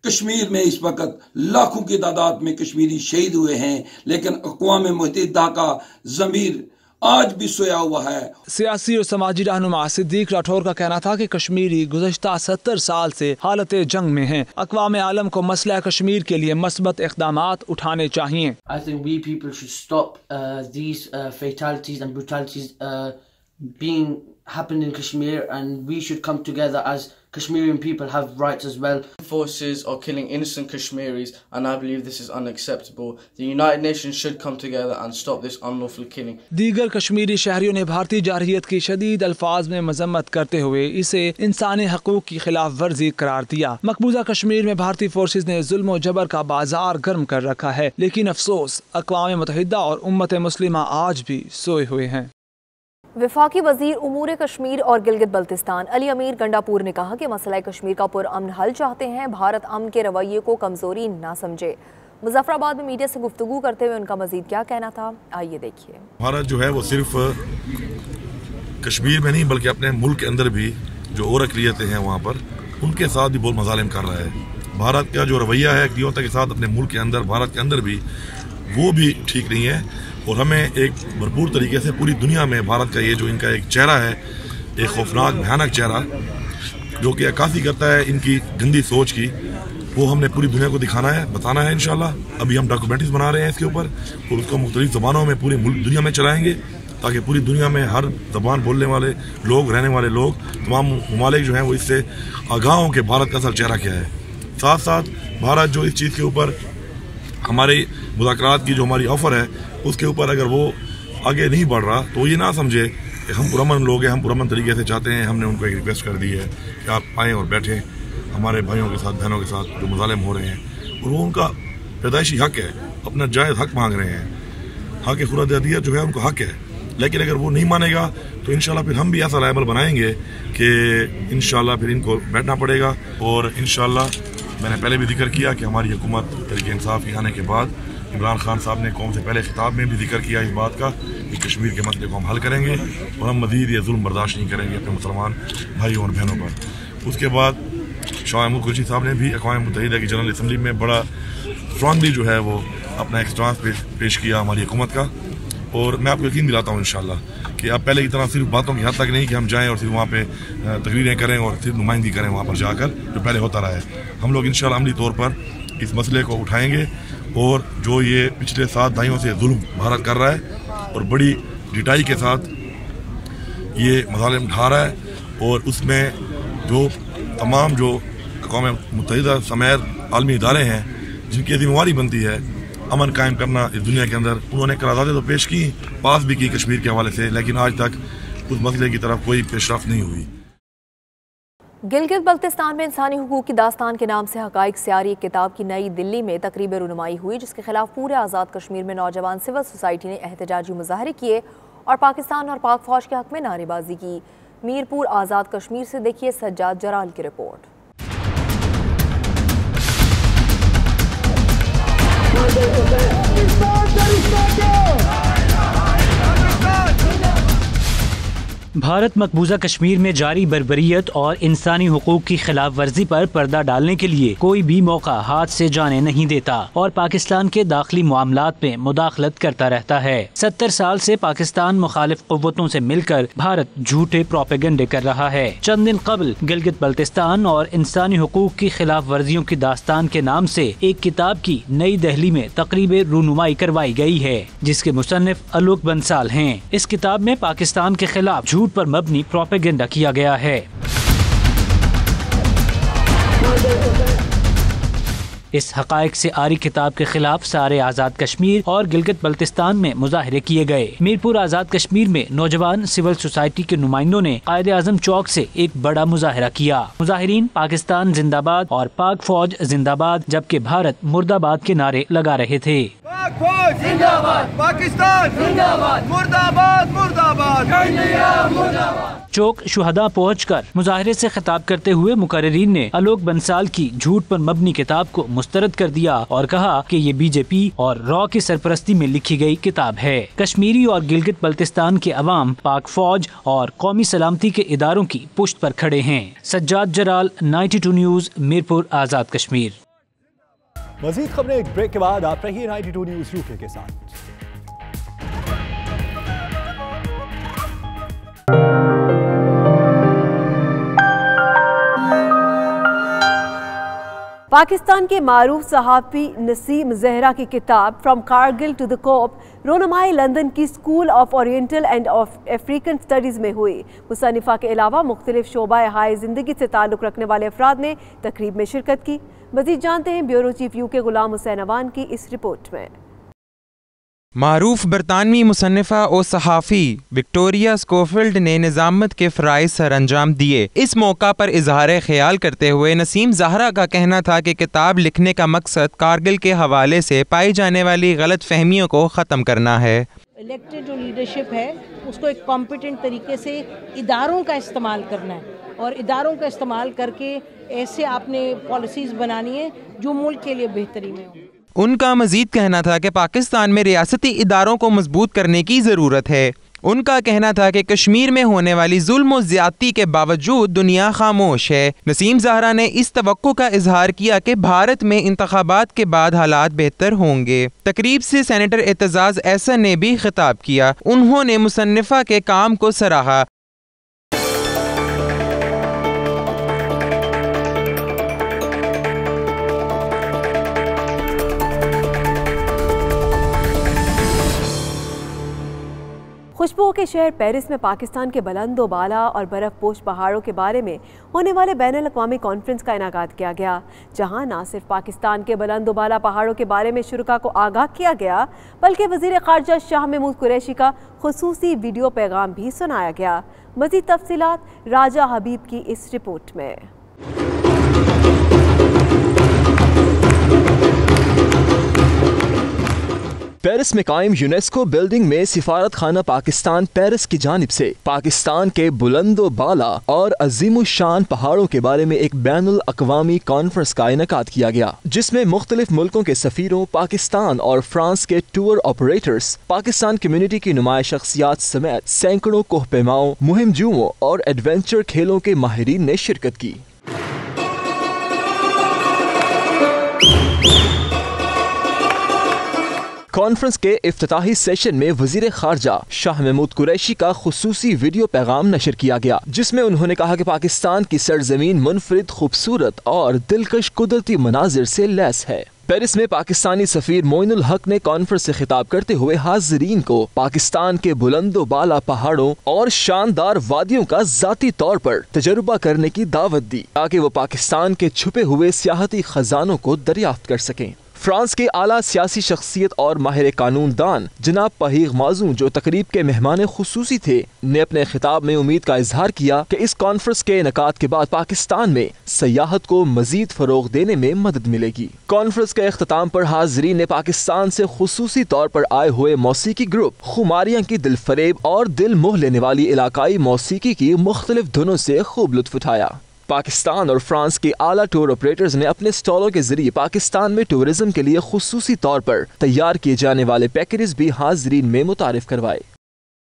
कश्मीर में इस वक्त लाखों की तादाद में कश्मीरी शहीद हुए हैं, लेकिन अक़वाम मुत्तहिदा का ज़मीर आज भी सोया हुआ है। सियासी और समाजी रहनुमा सिद्दीक राठौर का कहना था कि कश्मीरी गुज़श्ता 70 साल से हालत जंग में हैं। अक़वाम आलम को मसला कश्मीर के लिए मस्बत इक़दामात उठाने चाहिए। I think we people should stop these fatalities and brutalities being happened in Kashmir, and we should come together as Kashmirian people have rights as well. Forces are killing innocent Kashmiris, and I believe this is unacceptable. The United Nations should come together and stop this unlawful killing. दीगर कश्मीरी शहरियों ने भारतीय जारहियत की शदीद अल्फाज में मजम्मत करते हुए इसे इंसानी हकूक की खिलाफ वर्जी करार दिया। मकबूजा कश्मीर में भारतीय फोर्सेज ने जुल्म और जबर का बाजार गर्म कर रखा है, लेकिन अफसोस अक़वाम मुत्तहिदा और उम्मत मुस्लिमा आज भी सोए हुए हैं। वफाकी वजीर उमूर कश्मीर और गिलगित बल्तिस्तान अली अमीर गंडापुर ने कहा कि मसला कश्मीर का पुरअमन हल चाहते हैं, भारत अमन के रवैये को कमजोरी ना समझे। मुजफ्फराबाद में मीडिया से गुफ्तगू करते हुए उनका मजीद क्या कहना था, आइए देखिए। भारत जो है वो सिर्फ कश्मीर में नहीं बल्कि अपने मुल्क के अंदर भी जो और अक़लियतें हैं वहाँ पर उनके साथ भी बहुत मज़ालिम कर रहा है। भारत का जो रवैया है अक़लियतों के साथ अपने मुल्क के अंदर, भारत के अंदर भी, वो भी ठीक नहीं है। और हमें एक भरपूर तरीके से पूरी दुनिया में भारत का ये जो इनका एक चेहरा है, एक खौफनाक भयानक चेहरा जो कि अक्कासी करता है इनकी गंदी सोच की, वो हमने पूरी दुनिया को दिखाना है, बताना है इंशाल्लाह। अभी हम डॉक्यूमेंट्रीज बना रहे हैं इसके ऊपर और उसको मुख्तलिफ ज़बानों में पूरी दुनिया में चलाएंगे ताकि पूरी दुनिया में हर ज़बान बोलने वाले लोग, रहने वाले लोग, तमाम ममालिक जो हैं वो इससे आगाह हों कि भारत का असल चेहरा क्या है। साथ साथ भारत जो इस चीज़ के ऊपर हमारी मुज़ाकरात की जो हमारी ऑफ़र है उसके ऊपर अगर वो आगे नहीं बढ़ रहा तो ये ना समझे कि हम पुरअमन लोग हैं, हम पुरअमन तरीके से चाहते हैं। हमने उनको एक रिक्वेस्ट कर दी है कि आप आएँ और बैठें हमारे भाइयों के साथ, बहनों के साथ जो मुज़ालिम हो रहे हैं, और वो उनका पैदाइशी हक है, अपना जायज़ हक मांग रहे हैं। हक खुरादियत जो है उनको हक है, लेकिन अगर वो नहीं मानेगा तो इंशाल्लाह फिर हम भी ऐसा लायबल बनाएंगे कि इंशाल्लाह फिर इनको बैठना पड़ेगा। और इंशाल्लाह मैंने पहले भी जिक्र किया कि हमारी हुकूमत तहरीक इंसाफ के आने के बाद इमरान खान साहब ने कौम से पहले खिताब में भी जिक्र किया इस बात का कि कश्मीर के मसले को हम हल करेंगे और हम मज़ीद ये जुल्म बर्दाश्त नहीं करेंगे अपने मुसलमान भाइयों और बहनों पर। उसके बाद शाह महमूद कुरैशी साहब ने भी अक़वाम मुत्तहिदा की जनरल असम्बली में बड़ा स्ट्रांगली जो है वो अपना एक स्टांस पेश किया हमारी हुकूमत का। और मैं आपको यकीन दिलाता हूँ इंशाल्लाह कि अब पहले की तरह सिर्फ बातों की हद तक नहीं कि हम जाएं और सिर्फ वहाँ पे तकरीरें करें और सिर्फ नुमाइंदगी करें वहाँ पर जाकर, जो पहले होता रहा है। हम लोग इंशाल्लाह अमली तौर पर इस मसले को उठाएंगे और जो ये पिछले 7 दहाइयों से जुल्म भारत कर रहा है और बड़ी डिटाई के साथ ये मज़ालिम ढा रहा है, और उसमें जो तमाम जो अक़वाम मुत्तहिदा समेत आलमी इदारे हैं जिनकी जिम्मेवारी बनती है अमन कायम करना इस दुनिया के अंदर, उन्होंने करारदादें तो पेश की, पास भी की कश्मीर के हवाले से, लेकिन आज तक उस मसले की तरफ कोई पेशरफ्त नहीं हुई। गिलगित बल्तिस्तान में इंसानी हुकूक की दास्तान के नाम से हकाइक सियारी किताब की नई दिल्ली में तकरीब रुनुमाई हुई, जिसके खिलाफ पूरे आज़ाद कश्मीर में नौजवान सिविल सोसाइटी ने एहतजाजी मुजाहरे किए और पाकिस्तान और पाक फौज के हक में नारेबाजी की। मीरपुर आज़ाद कश्मीर से देखिए सज्जाद जराल की रिपोर्ट। भारत मकबूजा कश्मीर में जारी बर्बरियत और इंसानी हुकूक की खिलाफ वर्जी पर पर्दा डालने के लिए कोई भी मौका हाथ से जाने नहीं देता और पाकिस्तान के दाखिली मामलात में मुदाखलत करता रहता है। 70 साल से पाकिस्तान मुखालिफ कुव्वतों से मिलकर भारत झूठे प्रोपेगेंडे कर रहा है। चंद दिन कबल गिलगित बल्तिस्तान और इंसानी हुकूक की खिलाफ वर्जियों की दास्तान के नाम से एक किताब की नई दिल्ली में तकरीब रूनुमाई करवाई गई है, जिसके मुसन्निफ अलुक बंसाल हैं। इस किताब में पाकिस्तान के खिलाफ झूठ पर मबनी प्रोपेगेंडा किया गया है। इस हकायक से आरी किताब के खिलाफ सारे आज़ाद कश्मीर और गिलगित बल्तिस्तान में मुजाहरे किए गए। मीरपुर आज़ाद कश्मीर में नौजवान सिविल सोसाइटी के नुमाइंदों ने कायदे आज़म चौक से एक बड़ा मुजाहरा किया। मुजाहिरीन पाकिस्तान जिंदाबाद और पाक फौज जिंदाबाद जबकि भारत मुर्दाबाद के नारे लगा रहे थे। पाक फौज जिंदाबाद, पाकिस्तान जिंदाबाद, मुर्दाबाद मुर्दाबाद, मुर्दाबाद। चौक शुहदा पहुंचकर मुजाहरे से खिताब करते हुए मुकर्रिरीन ने आलोक बंसाल की झूठ पर मबनी किताब को मुस्तरद कर दिया और कहा कि ये बीजेपी और रॉ की सरपरस्ती में लिखी गई किताब है। कश्मीरी और गिलगित बल्तिस्तान के अवाम पाक फौज और कौमी सलामती के इदारों की पुष्ट पर खड़े हैं। सज्जाद जराल, 92 न्यूज़, मीरपुर आज़ाद कश्मीर। मजीद खबरें एक ब्रेक के बाद आप रहिए 92 न्यूज़ यूके के साथ। पाकिस्तान के मारूफ सहाफ़ी नसीम ज़हरा की किताब from Kargil to the coup रोनुमाई लंदन की school of oriental and African studies में हुई। मुसन्निफ़ा के अलावा मुख्तलिफ शोबा हाय ज़िंदगी से ताल्लुक़ रखने वाले अफराद ने तकरीब में शिरकत की। मज़ीद जानते हैं bureau chief UK Ghulam Hussain Awan की इस रिपोर्ट में। मारूफ बरतानवी मुसन्निफ़ा और सहाफ़ी विक्टोरिया स्कोफिल्ड ने निज़ामत के फ़राइज़ सर अंजाम दिए। इस मौका पर इजहार ख्याल करते हुए नसीम ज़हरा का कहना था कि किताब लिखने का मकसद कारगिल के हवाले से पाई जाने वाली गलत फहमियों को ख़त्म करना है। इलेक्टेड जो लीडरशिप है उसको एक कॉम्पिटेंट तरीके से इदारों का इस्तेमाल करना है और इदारों का इस्तेमाल करके ऐसे आपने पॉलिसीज़ बनानी है जो मुल्क के लिए बेहतरी में हो। उनका मजीद कहना था कि पाकिस्तान में रियासती इदारों को मजबूत करने की ज़रूरत है। उनका कहना था कि कश्मीर में होने वाली जुल्म और ज्यादती के बावजूद दुनिया खामोश है। नसीम ज़हरा ने इस तवक्को का इजहार किया कि भारत में इंतखाबात के बाद हालात बेहतर होंगे। तकरीब से सेनेटर एतजाज़ एहसन ने भी खिताब किया। उन्होंने मुसन्निफ़ा के काम को सराहा। खुशबुओं के शहर पेरिस में पाकिस्तान के बुलंद बाला और बर्फ़पोश पहाड़ों के बारे में होने वाले बैनुल अक़वामी कॉन्फ्रेंस का इनाकाद किया गया, जहां न सिर्फ पाकिस्तान के बुलंद बाला पहाड़ों के बारे में शुरा को आगाह किया गया बल्कि वज़ीर ख़ारजा शाह महमूद कुरैशी का खुसूसी वीडियो पैगाम भी सुनाया गया। मज़ीद तफ़सीलात राजा हबीब की इस रिपोर्ट में। पेरिस में कायम यूनेस्को बिल्डिंग में सिफारत खाना पाकिस्तान पेरिस की जानिब से पाकिस्तान के बुलंदो बाला और अजीमुशान पहाड़ों के बारे में एक बैनुल अक़वामी कॉन्फ्रेंस का इनेकाद किया गया, जिसमें मुख्तलिफ मुल्कों के सफीरों, पाकिस्तान और फ्रांस के टूर ऑपरेटर्स, पाकिस्तान कम्युनिटी की नुमाया शख्सियात समेत सैकड़ों कोहपेमाओं, मुहिमजुओं और एडवेंचर खेलों के माहिरीन ने शिरकत की। कॉन्फ्रेंस के इफ्तिताही सेशन में वजीर खारजा शाह महमूद कुरैशी का खुसूसी वीडियो पैगाम नशर किया गया, जिसमें उन्होंने कहा कि पाकिस्तान की सरजमीन मुनफरिद खूबसूरत और दिलकश कुदरती मनाजिर से लैस है। पेरिस में पाकिस्तानी सफीर मोइनुल हक ने कॉन्फ्रेंस से खिताब करते हुए हाजिरीन को पाकिस्तान के बुलंदो बाला पहाड़ों और शानदार वादियों का जाती तौर पर तजुर्बा करने की दावत दी, ताकि वो पाकिस्तान के छुपे हुए सियाहती खजानों को दरियाफ्त कर सकें। फ्रांस के आला सियासी शख्सियत और माहिर कानून दान जनाब पहीग माजू, जो तकरीब के मेहमान खुसूसी थे, ने अपने खिताब में उम्मीद का इजहार किया कि इस कॉन्फ्रेंस के इनेकाद के बाद पाकिस्तान में सयाहत को मजीद फरोग देने में मदद मिलेगी। कॉन्फ्रेंस के इख्तिताम पर हाजिरीन ने पाकिस्तान से खुसूसी तौर पर आए हुए मौसीकी ग्रुप खुमारियां की दिलफरेब और दिल मोह लेने वाली इलाकाई मौसीकी की मुख्तलिफ धुनों से खूब लुत्फ उठाया। पाकिस्तान और फ्रांस के आला टूर ऑपरेटर्स ने अपने स्टॉलों के जरिए पाकिस्तान में टूरिज्म के लिए खुसूसी तौर पर तैयार किए जाने वाले पैकेजेस भी हाजिरीन में मुतारिफ करवाए।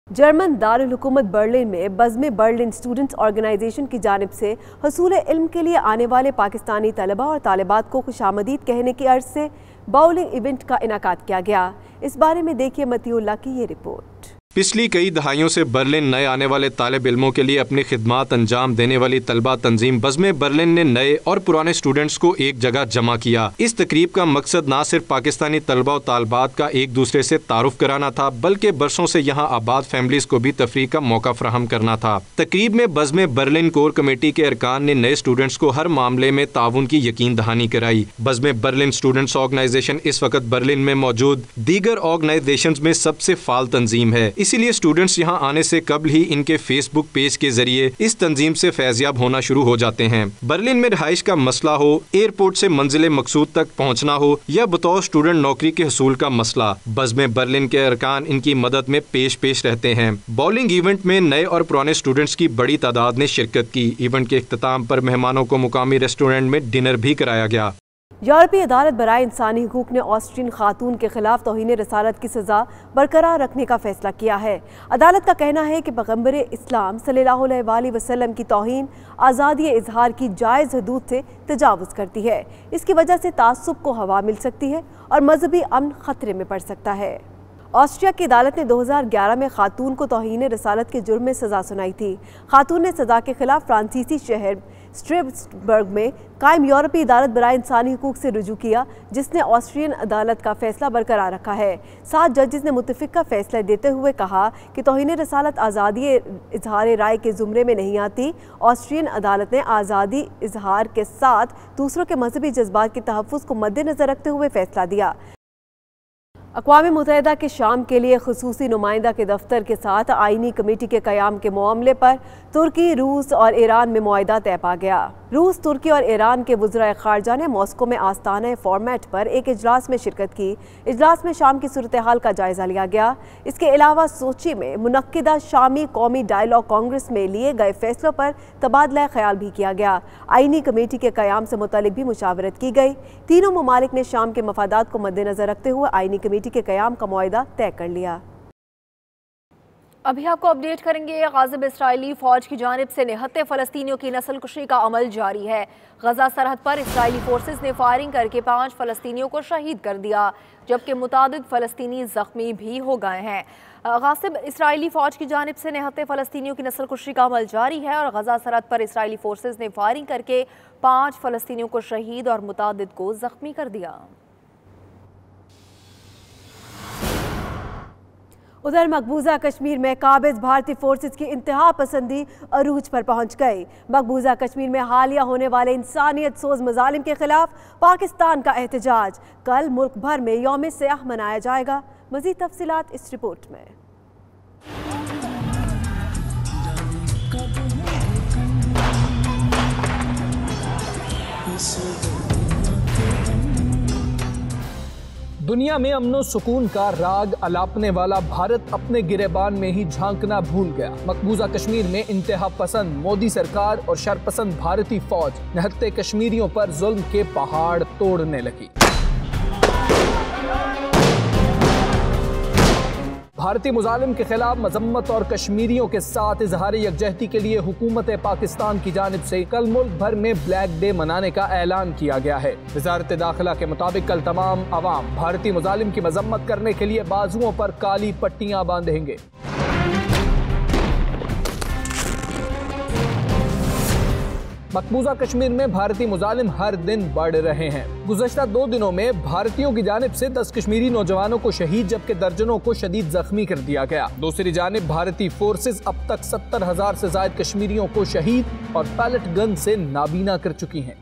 जर्मन दारुल हुकूमत बर्लिन में बज़्म बर्लिन स्टूडेंट्स ऑर्गेनाइजेशन की जानिब से हसूल इल्म के लिए आने वाले पाकिस्तानी तलबा और तालिबात को खुशामदीद कहने की अर्ज से बाउलिंग इवेंट का इनाकाद किया गया। इस बारे में देखिए मतीउल्लाह की ये रिपोर्ट। पिछली कई दहाइयों से बर्लिन नए आने वाले तालिब इल्मों के लिए अपनी खिदमात अंजाम देने वाली तलबा तंजीम बज़्म बर्लिन ने नए और पुराने स्टूडेंट्स को एक जगह जमा किया। इस तकरीब का मकसद न सिर्फ पाकिस्तानी तलबा और तालबात का एक दूसरे से तारुफ कराना था, बल्कि बरसों से यहाँ आबाद फैमिलीज को भी तफरीह का मौका फराहम करना था। तकरीब में बज़्म बर्लिन कोर कमेटी के अरकान ने नए स्टूडेंट्स को हर मामले में ताउन की यकीन दहानी कराई। बज़्म बर्लिन स्टूडेंट्स ऑर्गेनाइजेशन इस वक्त बर्लिन में मौजूद दीगर ऑर्गेनाइजेशन में सबसे फाल तंजीम है, इसीलिए स्टूडेंट्स यहाँ आने से कबल ही इनके फेसबुक पेज के जरिए इस तंजीम से फैजियाब होना शुरू हो जाते हैं। बर्लिन में रिहाइश का मसला हो, एयरपोर्ट से मंजिल मकसूद तक पहुँचना हो या बतौर स्टूडेंट नौकरी के हसूल का मसला, बज़्म बर्लिन के अरकान इनकी मदद में पेश रहते हैं। बॉलिंग इवेंट में नए और पुराने स्टूडेंट्स की बड़ी तादाद ने शिरकत की। इवेंट के इख्तिताम पर मेहमानों को मुकामी रेस्टोरेंट में डिनर भी कराया गया। यूरोपीय अदालत बराए इंसानी हुकूक ने ऑस्ट्रियन खातून के खिलाफ तौहीन रसालत की सज़ा बरकरार रखने का फैसला किया है। अदालत का कहना है कि पैगंबर इस्लाम सल्लल्लाहु अलैहि वसल्लम की तौहीन आज़ादी इजहार की जायज़ हदूद से तजावुज़ करती है। इसकी वजह से तासुब को हवा मिल सकती है और मजहबी अमन खतरे में पड़ सकता है। ऑस्ट्रिया की अदालत ने 2011 में खातून को तौहीन रसालत के जुर्म में सज़ा सुनाई थी। खातून ने सज़ा के खिलाफ फ्रांसीसी शहर स्ट्रेसबर्ग में कायम यूरोपीय अदालत बराए इंसानी हुकूक से रुजू किया, जिसने ऑस्ट्रियन अदालत का फैसला बरकरार रखा है। 7 जजेस ने मुत्तफ़िक़ा फैसला देते हुए कहा कि तौहीन रसालत आज़ादी इजहार राय के ज़ुमरे में नहीं आती। ऑस्ट्रियन अदालत ने आज़ादी इजहार के साथ दूसरों के मजहबी जज्बात के तहफ़्फ़ुज़ को मद्देनज़र रखते हुए फैसला दिया। अक़वाम मुत्तहिदा के शाम के लिए ख़ुसूसी नुमाइंदा के दफ्तर के साथ आइनी कमेटी के क़याम के मामले पर तुर्की, रूस और ईरान में मुआहिदा तय पा गया। रूस, तुर्की और ईरान के वज़राए ख़ारजा ने मॉस्को में आस्ताना फॉर्मेट पर एक इजलास में शिरकत की। इजलास में शाम की सूरत हाल का जायज़ा लिया गया। इसके अलावा सोची में मुनक्किदा शामी कौमी डायलॉग कांग्रेस में लिए गए फैसलों पर तबादला ख्याल भी किया गया। आइनी कमेटी के क़याम से मुतालिक भी मुशावरत की गई। तीनों ममालिक ने शाम के मफादात को मद्देनज़र रखते हुए आइनी कमेटी के क़याम का मुआहिदा तय कर लिया। अभी आपको अपडेट करेंगे। गाज़िब इस्राएली फ़ौज की जानिब से निहत्ते फ़लस्तीनियों की नस्लकुशी का अमल जारी है। गजा सरहद पर इस्राएली फोर्सेस ने फायरिंग करके 5 फ़लस्तीनियों को शहीद कर दिया, जबकि मुतादिद फ़लस्तीनी ज़ख्मी भी हो गए हैं। गाज़िब इस्राएली फ़ौज की जानिब से निहत्ते फ़लस्तीनियों की नस्लकुशी का अमल जारी है और गजा सरहद पर इस्राएली फोर्सेस ने फायरिंग करके 5 फ़लस्तीनियों को शहीद और मुतादिद को ज़ख्मी कर दिया। उधर मकबूजा कश्मीर में काबिज भारतीय फोर्सेस की इंतहा पसंदी अरूज पर पहुंच गई। मकबूजा कश्मीर में हालिया होने वाले इंसानियत सोज मजालिम के खिलाफ पाकिस्तान का एहतजाज। कल मुल्क भर में यौम सियाह मनाया जाएगा। मज़ीद तफसीलात इस रिपोर्ट में। दुनिया में अमनो सुकून का राग अलापने वाला भारत अपने गिरेबान में ही झांकना भूल गया। मकबूजा कश्मीर में इंतहा पसंद मोदी सरकार और शरपसंद भारतीय फौज निहत्ते कश्मीरियों पर जुल्म के पहाड़ तोड़ने लगी। भारतीय मुजालिम के खिलाफ मजम्मत और कश्मीरियों के साथ इजहार यकजहती के लिए हुकूमत पाकिस्तान की जानिब से कल मुल्क भर में ब्लैक डे मनाने का ऐलान किया गया है। वजारत दाखिला के मुताबिक कल तमाम अवाम भारतीय मुजालिम की मजम्मत करने के लिए बाजुओं पर काली पट्टियां बांधेंगे। मकबूजा कश्मीर में भारतीय मुजालिम हर दिन बढ़ रहे हैं। गुज़श्ता 2 दिनों में भारतीयों की जानिब से 10 कश्मीरी नौजवानों को शहीद जबकि दर्जनों को शदीद जख्मी कर दिया गया। दूसरी जानिब भारतीय फोर्सेस अब तक 70,000 से ज्यादा कश्मीरियों को शहीद और पैलेट गन से नाबीना कर चुकी हैं।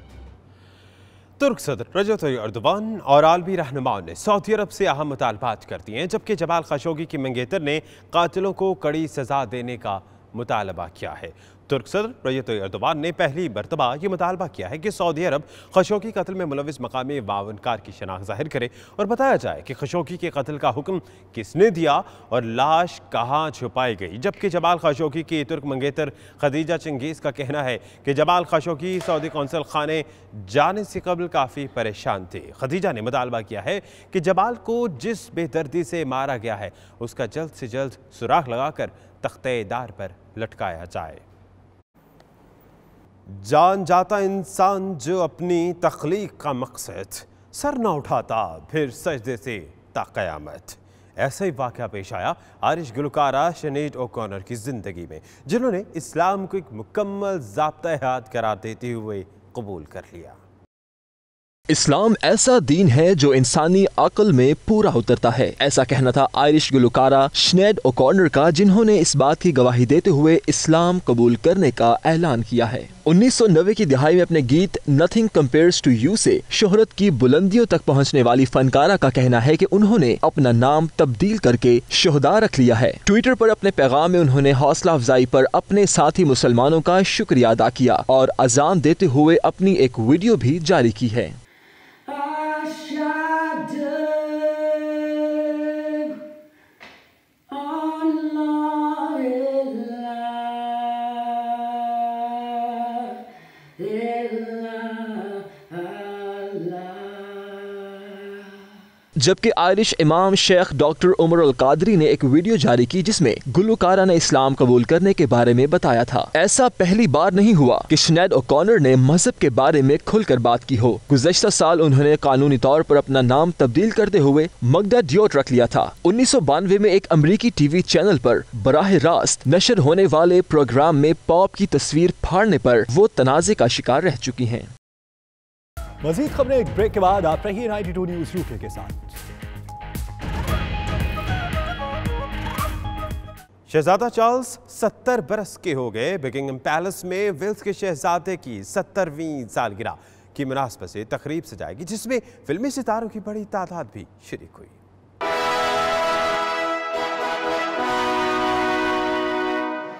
तुर्क सदर रजब तय्यिप एर्दोगान और आलमी रहनुमाओं ने सऊदी अरब से अहम मुतालबात कर दिए हैं, जबकि जमाल खशोगी की मंगेतर ने कातिलों को कड़ी सजा देने का मुतालबा किया है। तुर्क सदर रजब तय्यिप एर्दोगान ने पहली मरतबा ये मुतालबा किया है कि सऊदी अरब खशोगी कत्ल में मुलविस मकामी मावनकार की शनाख्त जाहिर करे और बताया जाए कि खशोगी के कत्ल का हुक्म किसने दिया और लाश कहाँ छुपाई गई। जबकि जमाल खशोगी की तुर्क मंगेतर खदीजा चंगेज़ का कहना है कि जमाल खशोगी सऊदी कौंसल खाने जाने से कबल काफ़ी परेशान थे। खदीजा ने मुतालबा किया है कि जमाल को जिस बेदर्दी से मारा गया है उसका जल्द से जल्द सुराख लगाकर तख्ते-ए-दार पर लटकाया जाए। जान जाता इंसान जो अपनी तख्लीक का मकसद सर न उठाता फिर सजदे से ता क़यामत। ऐसा ही वाक़या पेश आया आयरिश गुलकारा शनीड ओकॉनर की ज़िंदगी में, जिन्होंने इस्लाम को एक मुकम्मल ज़ाब्ता हयात करार देते हुए कबूल कर लिया। इस्लाम ऐसा दीन है जो इंसानी अक्ल में पूरा उतरता है, ऐसा कहना था आयरिश गुलकारा शनीड ओकॉनर का, जिन्होंने इस बात की गवाही देते हुए इस्लाम कबूल करने का ऐलान किया है। 1990 की दिहाई में अपने गीत नथिंग कंपेयर्स टू यू से शोहरत की बुलंदियों तक पहुंचने वाली फनकारा का कहना है कि उन्होंने अपना नाम तब्दील करके शोहदा रख लिया है। ट्विटर पर अपने पैगाम में उन्होंने हौसला अफजाई पर अपने साथी मुसलमानों का शुक्रिया अदा किया और अजान देते हुए अपनी एक वीडियो भी जारी की है। Allah जबकि आयरिश इमाम शेख डॉक्टर उमर अल कादरी ने एक वीडियो जारी की जिसमें गुलकारा ने इस्लाम कबूल करने के बारे में बताया था। ऐसा पहली बार नहीं हुआ कि सिनेड ओकॉनर ने मजहब के बारे में खुलकर बात की हो। गुज़श्ता साल उन्होंने कानूनी तौर पर अपना नाम तब्दील करते हुए मगदा डियोट रख लिया था। 1992 में एक अमरीकी टीवी चैनल पर बराह रास्त नशर होने वाले प्रोग्राम में पॉप की तस्वीर फाड़ने पर वो तनाज़े का शिकार रह चुकी हैं। मज़ीद खबरें एक ब्रेक के बाद आप रहिए 92 न्यूज़ यूके के साथ। शहजादा चार्ल्स 70 बरस के हो गए। बकिंगम पैलेस में वेल्स के शहजादे की 70वीं सालगिरह की मुनासबत से तकरीब सजाएगी जिसमें फिल्मी सितारों की बड़ी तादाद भी शरीक हुई।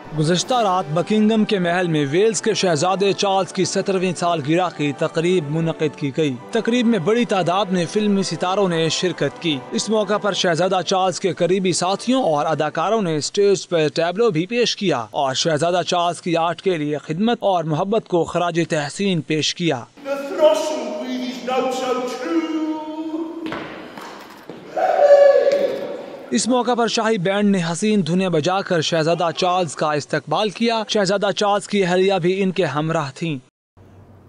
गुज़श्ता रात बकिंगम के महल में वेल्स के शहजादे चार्ल्स की 70वीं सालगिरह की तकरीब मुनक़िद की गई। तकरीब में बड़ी तादाद में फिल्मी सितारों ने शिरकत की। इस मौका पर शहजादा चार्ल्स के करीबी साथियों और अदाकारों ने स्टेज पर टैब्लो भी पेश किया और शहजादा चार्ल्स की आर्ट के लिए खिदमत और मोहब्बत को खराज तहसीन पेश किया। इस मौका पर शाही बैंड ने हसीन धुनें बजाकर शहजादा चार्ल्स का इस्तकबाल किया। शहजादा चार्ल्स की अहलिया भी इनके हमराह थीं।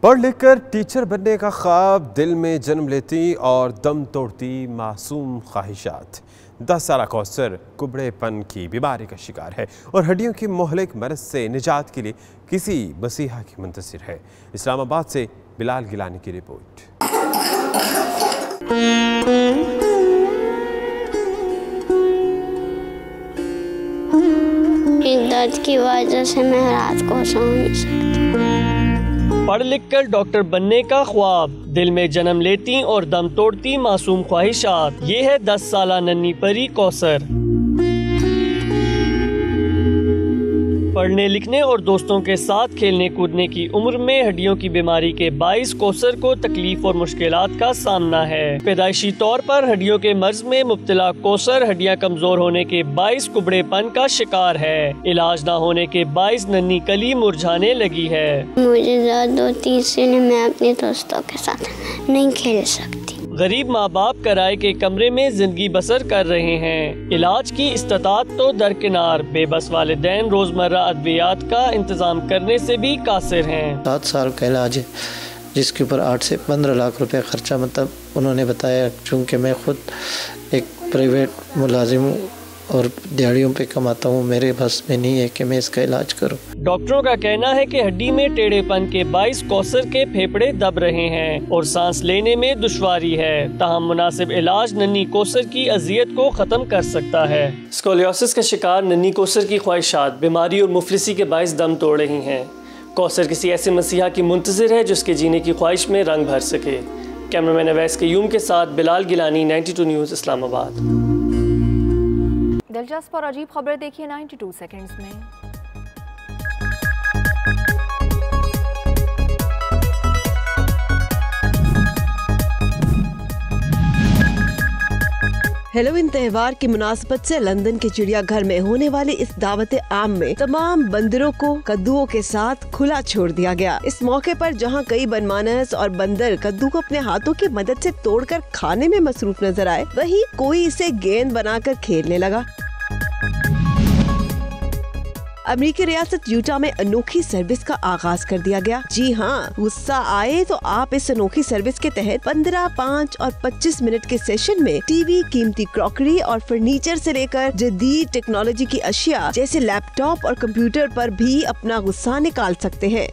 पढ़ लिख कर टीचर बनने का ख्वाब दिल में जन्म लेती और दम तोड़ती मासूम ख्वाहिशात। 10 साला कौसर कुबड़ेपन की बीमारी का शिकार है और हड्डियों की मोहलिक मरज से निजात के लिए किसी मसीहा की मुंतज़िर है। इस्लामाबाद से बिलाल गिलानी की रिपोर्ट। दर्द की वजह से मैं रात को सो नहीं सकती। पढ़ लिख कर डॉक्टर बनने का ख्वाब, दिल में जन्म लेती और दम तोड़ती मासूम ख्वाहिशात। ये है 10 साला नन्ही परी कौसर। पढ़ने लिखने और दोस्तों के साथ खेलने कूदने की उम्र में हड्डियों की बीमारी के बाइस कौसर को तकलीफ और मुश्किलात का सामना है। पैदाइशी तौर पर हड्डियों के मर्ज में मुब्तला कौसर हड्डियां कमजोर होने के बाइस कुबड़ेपन का शिकार है। इलाज न होने के बाइस नन्ही कली मुरझाने लगी है। मुझे दर्द होती है इसलिए मैं अपने दोस्तों के साथ नहीं खेल सकती। गरीब माँ बाप किराए के कमरे में जिंदगी बसर कर रहे हैं। इलाज की इस्तात तो दरकिनार, बेबस वालिदैन रोजमर्रा अद्वियात का इंतजाम करने से भी कासिर हैं। 7 साल का इलाज है जिसके ऊपर 8 से 15 लाख रुपए खर्चा, मतलब उन्होंने बताया। चूँकि मैं खुद एक प्राइवेट मुलाजिम हूँ और दिहाड़ियों पे कमाता हूँ, मेरे बस में नहीं है कि मैं इसका इलाज करूँ। डॉक्टरों का कहना है कि हड्डी में टेढ़ेपन के बाइस कौसर के फेफड़े दब रहे हैं और सांस लेने में दुश्वारी है। ताहम मुनासिब इलाज नन्ही कौसर की अजियत को खत्म कर सकता है। स्कोलियोसिस का शिकार नन्ही कौसर की ख्वाहिशात, बीमारी और मुफलिसी के बाइस दम तोड़ रही हैं। कौसर किसी ऐसे मसीहा की मुंतज़िर है जिसके जीने की ख्वाहिश में रंग भर सके। कैमरामैन अवैस क़य्यूम के साथ बिलाल गिलानी, 92 न्यूज़, इस्लामाबाद। दिलचस्प और अजीब खबरें देखिए 92 सेकंड्स में। हेलोवीन त्यौहार की मुनासबत से लंदन के चिड़ियाघर में होने वाली इस दावत आम में तमाम बंदरों को कद्दुओं के साथ खुला छोड़ दिया गया। इस मौके पर जहां कई बनमानस और बंदर कद्दू को अपने हाथों की मदद से तोड़कर खाने में मसरूफ नजर आए, वहीं कोई इसे गेंद बनाकर खेलने लगा। अमेरिकी रियासत यूटा में अनोखी सर्विस का आगाज कर दिया गया। जी हाँ, गुस्सा आए तो आप इस अनोखी सर्विस के तहत 15, 5 और 25 मिनट के सेशन में टीवी, कीमती क्रॉकरी और फर्नीचर से लेकर जदीद टेक्नोलॉजी की अशिया जैसे लैपटॉप और कंप्यूटर पर भी अपना गुस्सा निकाल सकते हैं।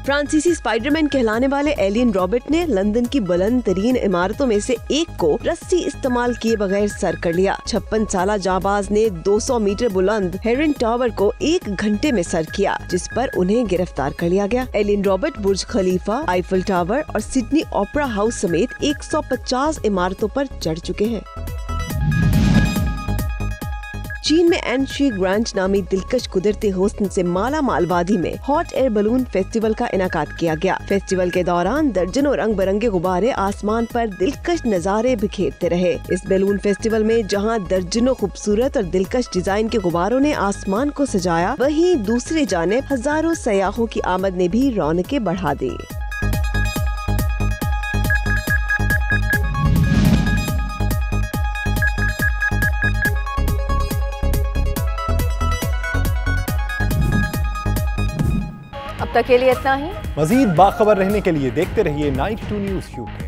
फ्रांसीसी स्पाइडरमैन कहलाने वाले एलियन रॉबर्ट ने लंदन की बुलंद तरीन इमारतों में से एक को रस्सी इस्तेमाल किए बगैर सर कर लिया। 56 साला जाबाज ने 200 मीटर बुलंद हेरन टावर को 1 घंटे में सर किया, जिस पर उन्हें गिरफ्तार कर लिया गया। एलियन रॉबर्ट बुर्ज खलीफा, आईफल टावर और सिडनी ओपेरा हाउस समेत 150 इमारतों पर चढ़ चुके हैं। चीन में एनशी ग्रांच नामी दिलकश कुदरती हुस्न से माला माल वादी में हॉट एयर बलून फेस्टिवल का इनाकाद किया गया। फेस्टिवल के दौरान दर्जनों रंग बिरंगे गुब्बारे आसमान पर दिलकश नजारे बिखेरते रहे। इस बैलून फेस्टिवल में जहां दर्जनों खूबसूरत और दिलकश डिजाइन के गुब्बारों ने आसमान को सजाया, वहीं दूसरी जानिब हजारों सयाहों की आमद ने भी रौनकें बढ़ा दी। तक के लिए इतना ही। मजीद बाखबर रहने के लिए देखते रहिए 92 न्यूज़ UK।